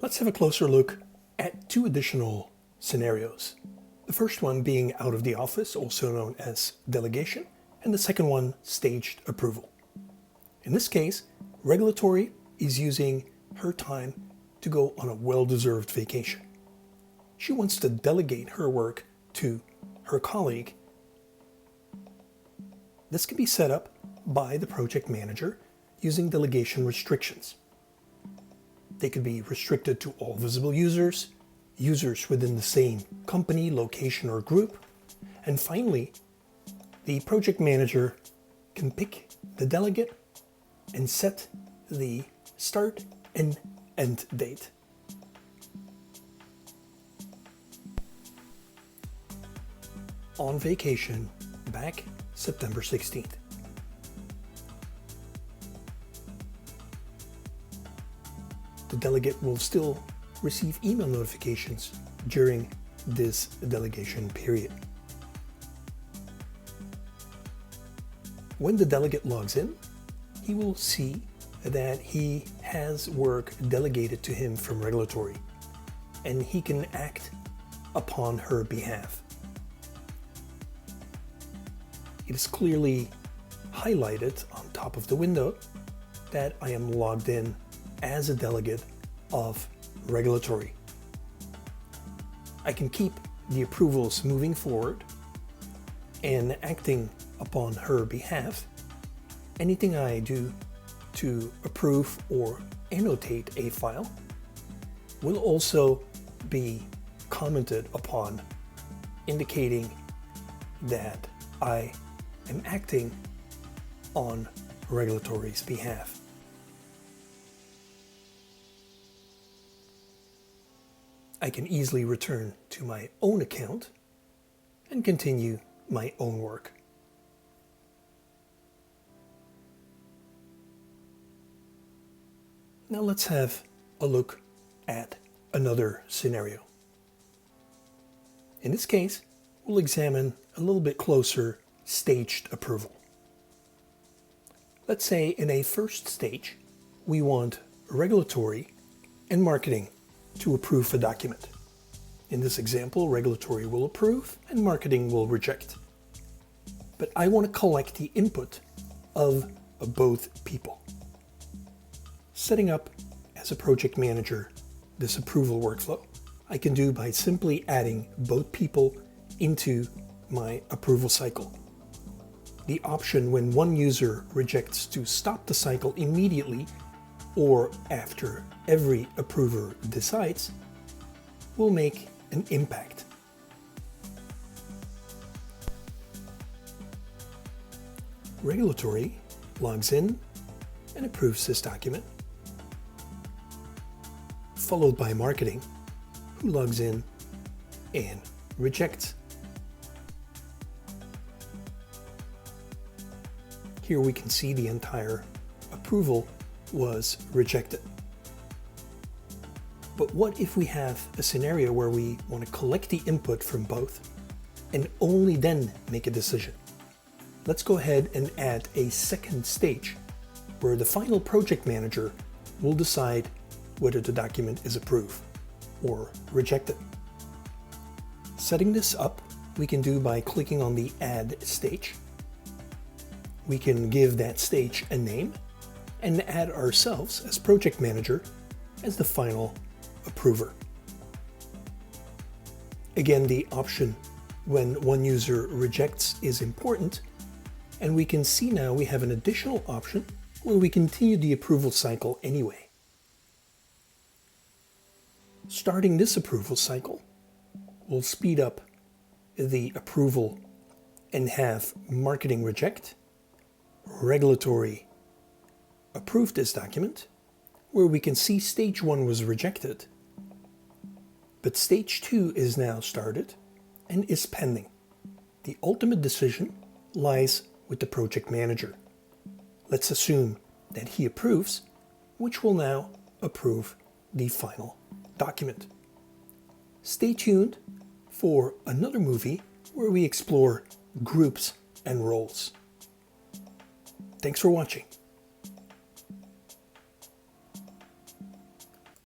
Let's have a closer look at two additional scenarios. The first one being out of the office, also known as delegation, and the second one, staged approval. In this case, regulatory is using her time to go on a well-deserved vacation. She wants to delegate her work to her colleague. This can be set up by the project manager using delegation restrictions. They could be restricted to all visible users, users within the same company, location, or group. And finally, the project manager can pick the delegate and set the start and end date. On vacation, back September 16th. The delegate will still receive email notifications during this delegation period. When the delegate logs in, he will see that he has work delegated to him from regulatory, and he can act upon her behalf. It is clearly highlighted on top of the window that I am logged in as a delegate of regulatory. I can keep the approvals moving forward and acting upon her behalf. Anything I do to approve or annotate a file will also be commented upon, indicating that I am acting on regulatory's behalf. I can easily return to my own account and continue my own work. Now let's have a look at another scenario. In this case, we'll examine a little bit closer staged approval. Let's say in a first stage, we want regulatory and marketing to approve a document. In this example, regulatory will approve and marketing will reject. But I want to collect the input of both people. Setting up as a project manager this approval workflow, I can do by simply adding both people into my approval cycle. The option when one user rejects to stop the cycle immediately or after every approver decides will make an impact. Regulatory logs in and approves this document, followed by marketing, who logs in and rejects. Here we can see the entire approval was rejected. But what if we have a scenario where we want to collect the input from both and only then make a decision? Let's go ahead and add a second stage where the final project manager will decide whether the document is approved or rejected. Setting this up, we can do by clicking on the Add Stage. We can give that stage a name and add ourselves as project manager as the final approver. Again, the option when one user rejects is important, and we can see now we have an additional option where we continue the approval cycle anyway. Starting this approval cycle will speed up the approval and have marketing reject, regulatory approve this document, where we can see stage 1 was rejected, but stage 2 is now started and is pending. The ultimate decision lies with the project manager. Let's assume that he approves, which will now approve the final document. Stay tuned for another movie where we explore groups and roles. Thanks for watching.